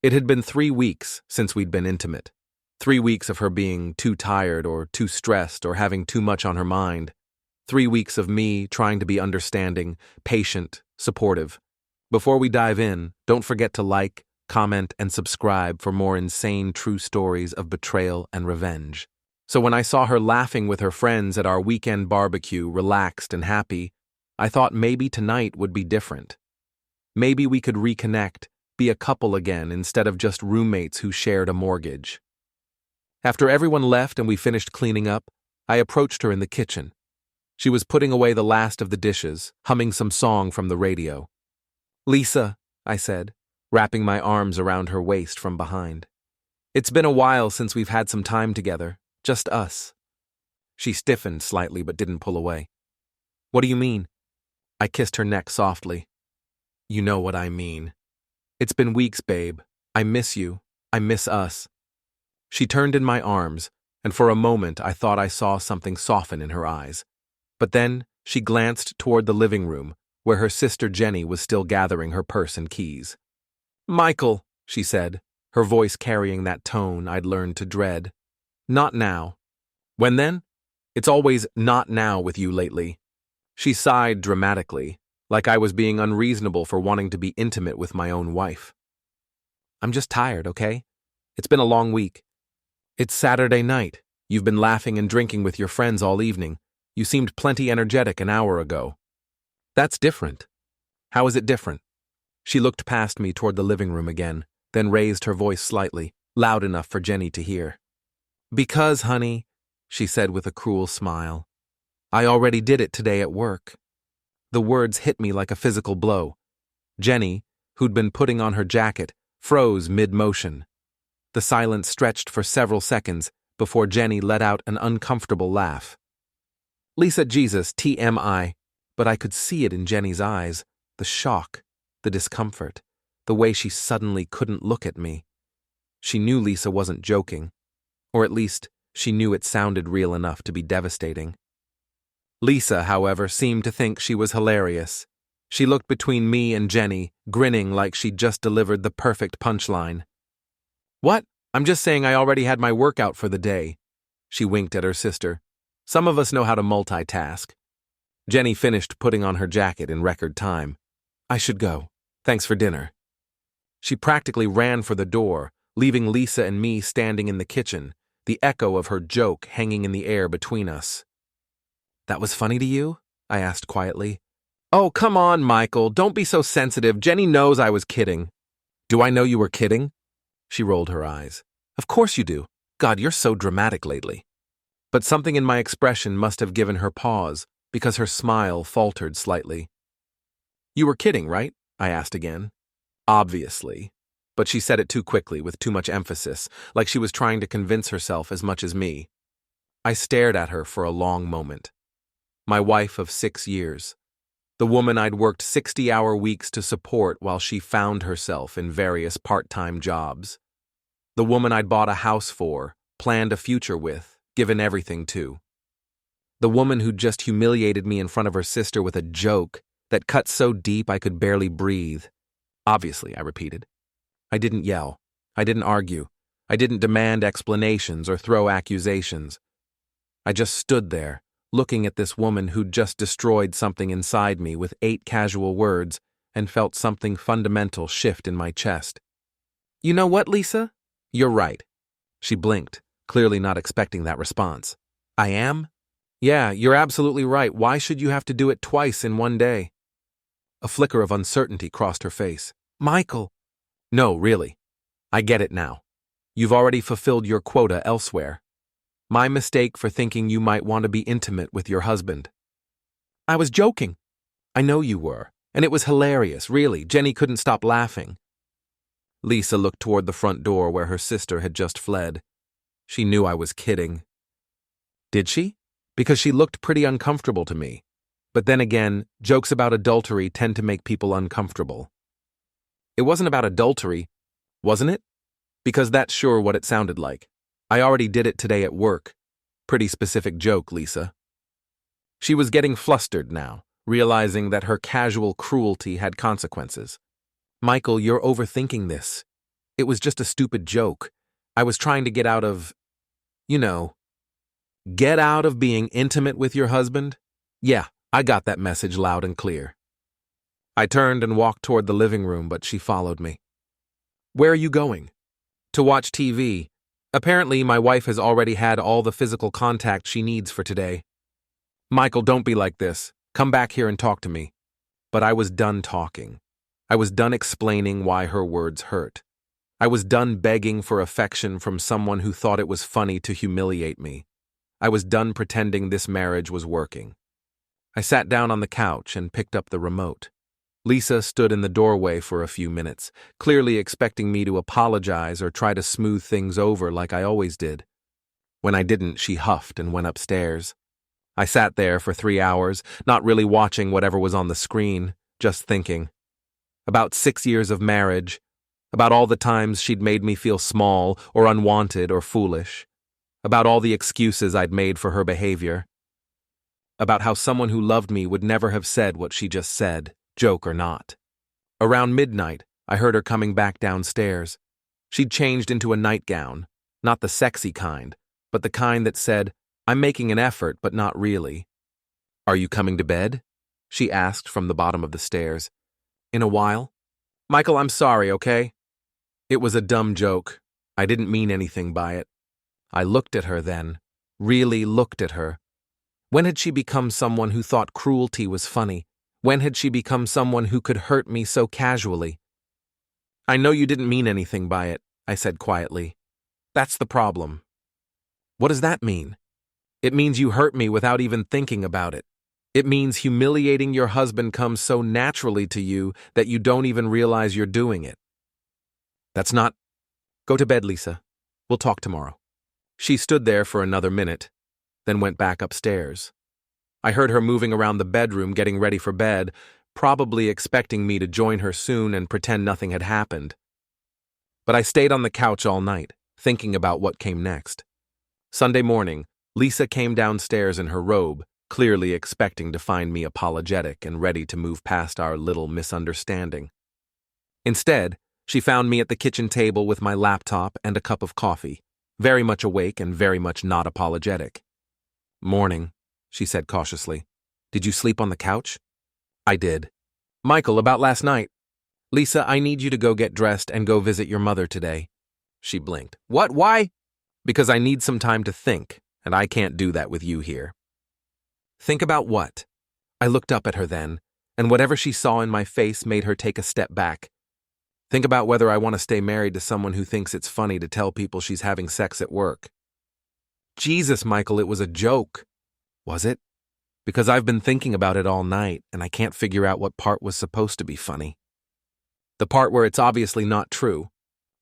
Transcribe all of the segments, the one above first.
It had been 3 weeks since we'd been intimate. 3 weeks of her being too tired or too stressed or having too much on her mind. 3 weeks of me trying to be understanding, patient, supportive. Before we dive in, don't forget to like, comment, and subscribe for more insane true stories of betrayal and revenge. So when I saw her laughing with her friends at our weekend barbecue, relaxed and happy, I thought maybe tonight would be different. Maybe we could reconnect, be a couple again instead of just roommates who shared a mortgage. After everyone left and we finished cleaning up, I approached her in the kitchen. She was putting away the last of the dishes, humming some song from the radio. "Lisa," I said, wrapping my arms around her waist from behind. "It's been a while since we've had some time together, just us." She stiffened slightly but didn't pull away. "What do you mean?" I kissed her neck softly. "You know what I mean. It's been weeks, babe. I miss you. I miss us." She turned in my arms, and for a moment I thought I saw something soften in her eyes. But then she glanced toward the living room, where her sister Jenny was still gathering her purse and keys. "Michael," she said, her voice carrying that tone I'd learned to dread. "Not now." "When then?" "It's always not now with you lately." She sighed dramatically, like I was being unreasonable for wanting to be intimate with my own wife. "I'm just tired, okay? It's been a long week." "It's Saturday night. You've been laughing and drinking with your friends all evening. You seemed plenty energetic an hour ago." "That's different." "How is it different?" She looked past me toward the living room again, then raised her voice slightly, loud enough for Jenny to hear. "Because, honey," she said with a cruel smile, "I already did it today at work." The words hit me like a physical blow. Jenny, who'd been putting on her jacket, froze mid-motion. The silence stretched for several seconds before Jenny let out an uncomfortable laugh. "Lisa, Jesus, TMI," but I could see it in Jenny's eyes, the shock, the discomfort, the way she suddenly couldn't look at me. She knew Lisa wasn't joking, or at least she knew it sounded real enough to be devastating. Lisa, however, seemed to think she was hilarious. She looked between me and Jenny, grinning like she'd just delivered the perfect punchline. "What? I'm just saying I already had my workout for the day." She winked at her sister. "Some of us know how to multitask." Jenny finished putting on her jacket in record time. "I should go. Thanks for dinner." She practically ran for the door, leaving Lisa and me standing in the kitchen, the echo of her joke hanging in the air between us. "That was funny to you?" I asked quietly. "Oh, come on, Michael. Don't be so sensitive. Jenny knows I was kidding." "Do I know you were kidding?" She rolled her eyes. "Of course you do. God, you're so dramatic lately." But something in my expression must have given her pause, because her smile faltered slightly. "You were kidding, right?" I asked again. "Obviously." But she said it too quickly, with too much emphasis, like she was trying to convince herself as much as me. I stared at her for a long moment. My wife of 6 years. The woman I'd worked 60-hour weeks to support while she found herself in various part-time jobs. The woman I'd bought a house for, planned a future with, given everything to. The woman who'd just humiliated me in front of her sister with a joke that cut so deep I could barely breathe. "Obviously," I repeated. I didn't yell. I didn't argue. I didn't demand explanations or throw accusations. I just stood there, looking at this woman who'd just destroyed something inside me with 8 casual words, and felt something fundamental shift in my chest. "You know what, Lisa? You're right." She blinked, clearly not expecting that response. "I am?" "Yeah, you're absolutely right. Why should you have to do it twice in one day?" A flicker of uncertainty crossed her face. "Michael." "No, really. I get it now. You've already fulfilled your quota elsewhere. My mistake for thinking you might want to be intimate with your husband." "I was joking." "I know you were, and it was hilarious, really. Jenny couldn't stop laughing." Lisa looked toward the front door where her sister had just fled. She knew I was kidding. Did she? Because she looked pretty uncomfortable to me. But then again, jokes about adultery tend to make people uncomfortable. "It wasn't about adultery, wasn't it?" "Because that's sure what it sounded like. I already did it today at work." "Pretty specific joke, Lisa." She was getting flustered now, realizing that her casual cruelty had consequences. "Michael, you're overthinking this." It was just a stupid joke. I was trying to get out of, you know, get out of being intimate with your husband? Yeah, I got that message loud and clear. I turned and walked toward the living room, but she followed me. Where are you going? To watch TV. Apparently, my wife has already had all the physical contact she needs for today. Michael, don't be like this. Come back here and talk to me. But I was done talking. I was done explaining why her words hurt. I was done begging for affection from someone who thought it was funny to humiliate me. I was done pretending this marriage was working. I sat down on the couch and picked up the remote. Lisa stood in the doorway for a few minutes, clearly expecting me to apologize or try to smooth things over like I always did. When I didn't, she huffed and went upstairs. I sat there for 3 hours, not really watching whatever was on the screen, just thinking. About 6 years of marriage, about all the times she'd made me feel small or unwanted or foolish, about all the excuses I'd made for her behavior, about how someone who loved me would never have said what she just said, joke or not. Around midnight, I heard her coming back downstairs. She'd changed into a nightgown, not the sexy kind, but the kind that said, "I'm making an effort, but not really." "Are you coming to bed?" she asked from the bottom of the stairs. "In a while?" "Michael, I'm sorry, okay?" It was a dumb joke. I didn't mean anything by it. I looked at her then, really looked at her. When had she become someone who thought cruelty was funny? When had she become someone who could hurt me so casually? "I know you didn't mean anything by it," I said quietly. "That's the problem." "What does that mean?" "It means you hurt me without even thinking about it. It means humiliating your husband comes so naturally to you that you don't even realize you're doing it." "That's not—" "Go to bed, Lisa. We'll talk tomorrow." She stood there for another minute, then went back upstairs. I heard her moving around the bedroom getting ready for bed, probably expecting me to join her soon and pretend nothing had happened. But I stayed on the couch all night, thinking about what came next. Sunday morning, Lisa came downstairs in her robe, clearly expecting to find me apologetic and ready to move past our little misunderstanding. Instead, she found me at the kitchen table with my laptop and a cup of coffee, very much awake and very much not apologetic. "Morning," she said cautiously. "Did you sleep on the couch?" "I did." "Michael, about last night." "Lisa, I need you to go get dressed and go visit your mother today." She blinked. "What? Why?" "Because I need some time to think, and I can't do that with you here." "Think about what?" I looked up at her then, and whatever she saw in my face made her take a step back. "Think about whether I want to stay married to someone who thinks it's funny to tell people she's having sex at work." "Jesus, Michael, it was a joke." "Was it?" "Because I've been thinking about it all night, and I can't figure out what part was supposed to be funny." "The part where it's obviously not true."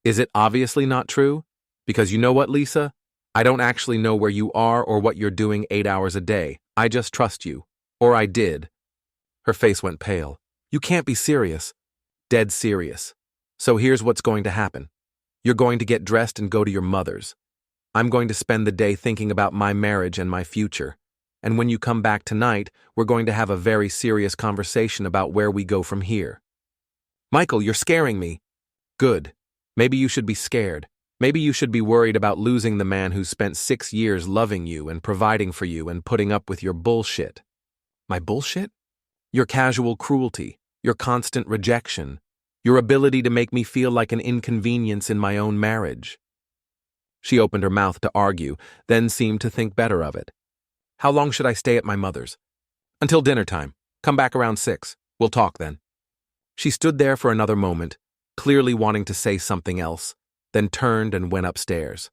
"Is it obviously not true? Because you know what, Lisa? I don't actually know where you are or what you're doing 8 hours a day. I just trust you. Or I did." Her face went pale. "You can't be serious." "Dead serious. So here's what's going to happen. You're going to get dressed and go to your mother's. I'm going to spend the day thinking about my marriage and my future. And when you come back tonight, we're going to have a very serious conversation about where we go from here." "Michael, you're scaring me." "Good. Maybe you should be scared. Maybe you should be worried about losing the man who spent 6 years loving you and providing for you and putting up with your bullshit." "My bullshit?" "Your casual cruelty, your constant rejection, your ability to make me feel like an inconvenience in my own marriage." She opened her mouth to argue, then seemed to think better of it. "How long should I stay at my mother's?" "Until dinner time. Come back around 6. We'll talk then." She stood there for another moment, clearly wanting to say something else, then turned and went upstairs.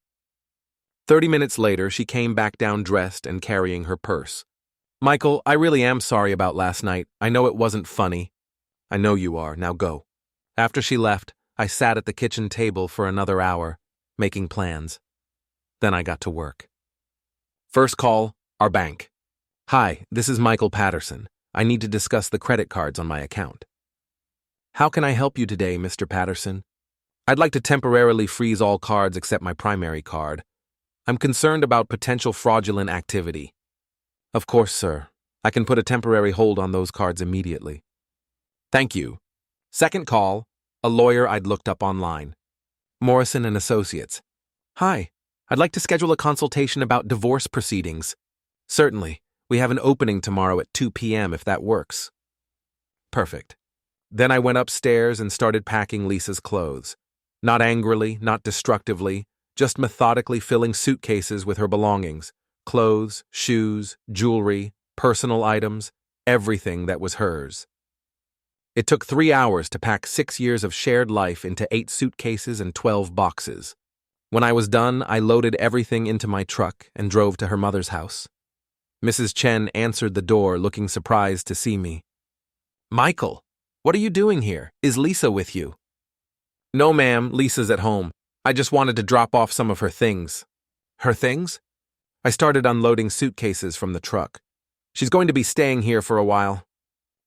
30 minutes later, she came back down dressed and carrying her purse. "Michael, I really am sorry about last night. I know it wasn't funny." "I know you are. Now go." After she left, I sat at the kitchen table for another hour, making plans. Then I got to work. First call, our bank. "Hi, this is Michael Patterson. I need to discuss the credit cards on my account." "How can I help you today, Mr. Patterson?" "I'd like to temporarily freeze all cards except my primary card. I'm concerned about potential fraudulent activity." "Of course, sir. I can put a temporary hold on those cards immediately." "Thank you." Second call, a lawyer I'd looked up online. Morrison and Associates. Hi, I'd like to schedule a consultation about divorce proceedings. Certainly, we have an opening tomorrow at 2 p.m. if that works. Perfect. Then I went upstairs and started packing Lisa's clothes. Not angrily, not destructively, just methodically filling suitcases with her belongings. Clothes, shoes, jewelry, personal items, everything that was hers. It took 3 hours to pack 6 years of shared life into 8 suitcases and 12 boxes. When I was done, I loaded everything into my truck and drove to her mother's house. Mrs. Chen answered the door, looking surprised to see me. Michael, what are you doing here? Is Lisa with you? No, ma'am, Lisa's at home. I just wanted to drop off some of her things. Her things? I started unloading suitcases from the truck. She's going to be staying here for a while.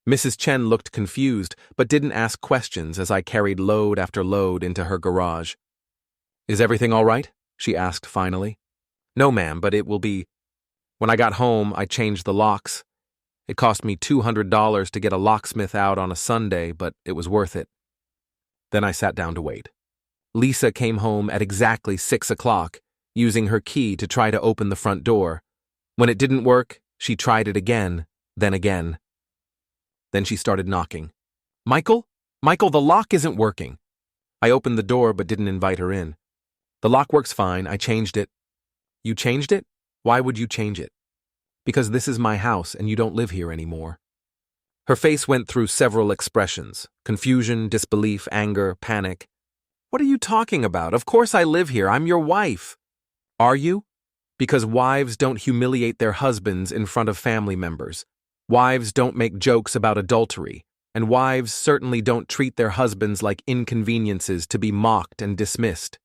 Mrs. Chen looked confused, but didn't ask questions as I carried load after load into her garage. Is everything all right? She asked finally. No, ma'am, but it will be. When I got home, I changed the locks. It cost me $200 to get a locksmith out on a Sunday, but it was worth it. Then I sat down to wait. Lisa came home at exactly 6 o'clock, using her key to try to open the front door. When it didn't work, she tried it again, then again. Then she started knocking. Michael? Michael, the lock isn't working. I opened the door but didn't invite her in. The lock works fine, I changed it. You changed it? Why would you change it? Because this is my house and you don't live here anymore. Her face went through several expressions: confusion, disbelief, anger, panic. What are you talking about? Of course I live here, I'm your wife. Are you? Because wives don't humiliate their husbands in front of family members. Wives don't make jokes about adultery, and wives certainly don't treat their husbands like inconveniences to be mocked and dismissed.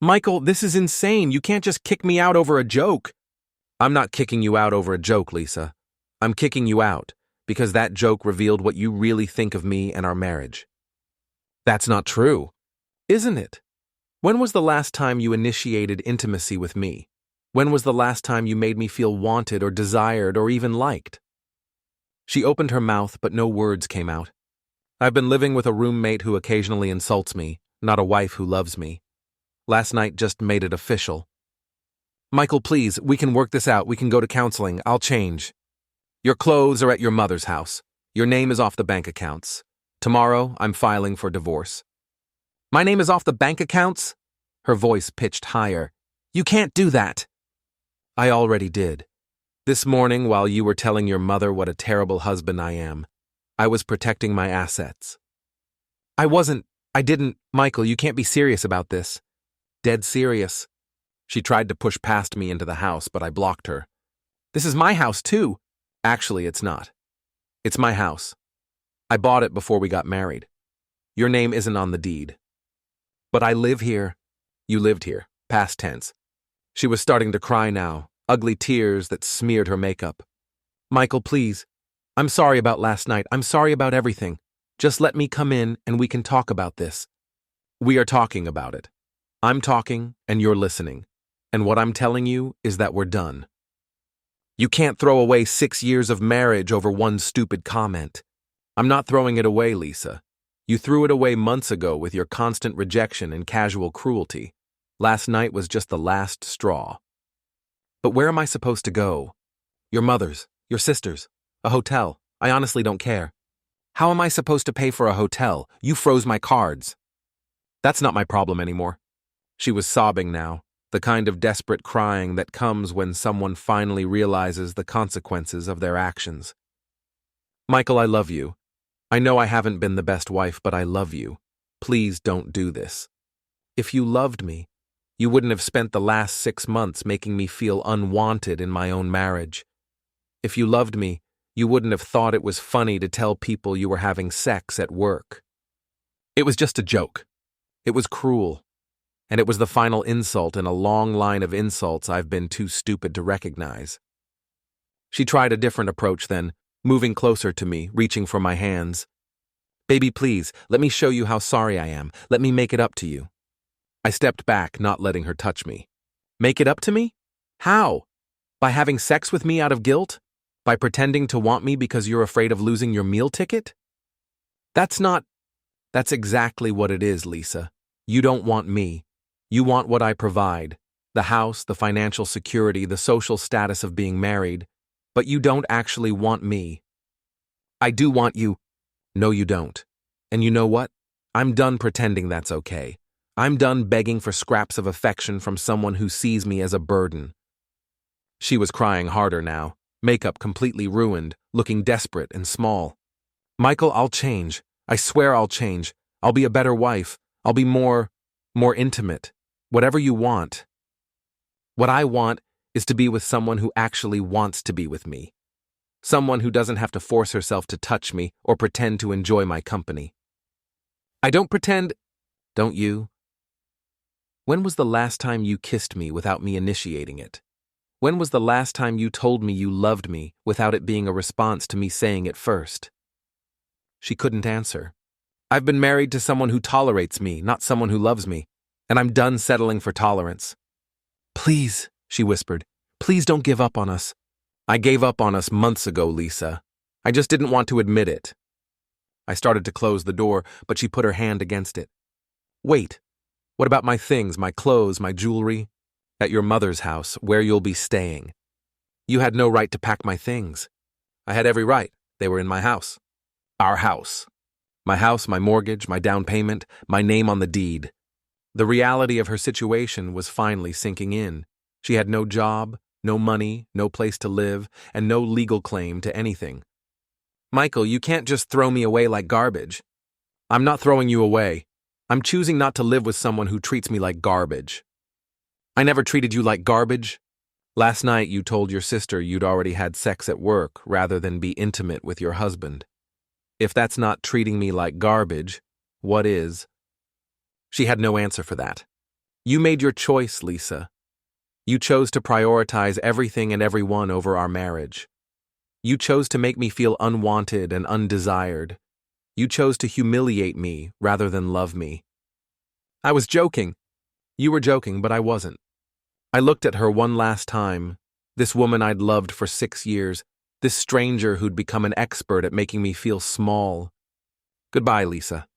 Michael, this is insane. You can't just kick me out over a joke. I'm not kicking you out over a joke, Lisa. I'm kicking you out because that joke revealed what you really think of me and our marriage. That's not true, isn't it? When was the last time you initiated intimacy with me? When was the last time you made me feel wanted or desired or even liked? She opened her mouth, but no words came out. I've been living with a roommate who occasionally insults me, not a wife who loves me. Last night just made it official. Michael, please, we can work this out. We can go to counseling. I'll change. Your clothes are at your mother's house. Your name is off the bank accounts. Tomorrow, I'm filing for divorce. My name is off the bank accounts? Her voice pitched higher. You can't do that. I already did. This morning, while you were telling your mother what a terrible husband I am, I was protecting my assets. I didn't, Michael, you can't be serious about this. Dead serious. She tried to push past me into the house, but I blocked her. This is my house, too. Actually, it's not. It's my house. I bought it before we got married. Your name isn't on the deed. But I live here. You lived here. Past tense. She was starting to cry now, ugly tears that smeared her makeup. Michael, please. I'm sorry about last night. I'm sorry about everything. Just let me come in and we can talk about this. We are talking about it. I'm talking and you're listening. And what I'm telling you is that we're done. You can't throw away 6 years of marriage over one stupid comment. I'm not throwing it away, Lisa. You threw it away months ago with your constant rejection and casual cruelty. Last night was just the last straw. But where am I supposed to go? Your mother's, your sister's, a hotel. I honestly don't care. How am I supposed to pay for a hotel? You froze my cards. That's not my problem anymore. She was sobbing now, the kind of desperate crying that comes when someone finally realizes the consequences of their actions. Michael, I love you. I know I haven't been the best wife, but I love you. Please don't do this. If you loved me, you wouldn't have spent the last 6 months making me feel unwanted in my own marriage. If you loved me, you wouldn't have thought it was funny to tell people you were having sex at work. It was just a joke. It was cruel. And it was the final insult in a long line of insults I've been too stupid to recognize. She tried a different approach then, moving closer to me, reaching for my hands. Baby, please, let me show you how sorry I am. Let me make it up to you. I stepped back, not letting her touch me. Make it up to me? How? By having sex with me out of guilt? By pretending to want me because you're afraid of losing your meal ticket? That's exactly what it is, Lisa. You don't want me. You want what I provide. The house, the financial security, the social status of being married. But you don't actually want me. I do want you. No, you don't. And you know what? I'm done pretending that's okay. I'm done begging for scraps of affection from someone who sees me as a burden. She was crying harder now, makeup completely ruined, looking desperate and small. Michael, I'll change. I swear I'll change. I'll be a better wife. I'll be more intimate. Whatever you want. What I want is to be with someone who actually wants to be with me. Someone who doesn't have to force herself to touch me or pretend to enjoy my company. I don't pretend, don't you? When was the last time you kissed me without me initiating it? When was the last time you told me you loved me without it being a response to me saying it first? She couldn't answer. I've been married to someone who tolerates me, not someone who loves me, and I'm done settling for tolerance. Please, she whispered, please don't give up on us. I gave up on us months ago, Lisa. I just didn't want to admit it. I started to close the door, but she put her hand against it. Wait, what about my things, my clothes, my jewelry? At your mother's house, where you'll be staying. You had no right to pack my things. I had every right. They were in my house. Our house. My house, my mortgage, my down payment, my name on the deed. The reality of her situation was finally sinking in. She had no job, no money, no place to live, and no legal claim to anything. Michael, you can't just throw me away like garbage. I'm not throwing you away. I'm choosing not to live with someone who treats me like garbage. I never treated you like garbage. Last night you told your sister you'd already had sex at work rather than be intimate with your husband. If that's not treating me like garbage, what is? She had no answer for that. You made your choice, Lisa. You chose to prioritize everything and everyone over our marriage. You chose to make me feel unwanted and undesired. You chose to humiliate me rather than love me. I was joking. You were joking, but I wasn't. I looked at her one last time, this woman I'd loved for 6 years, this stranger who'd become an expert at making me feel small. Goodbye, Lisa.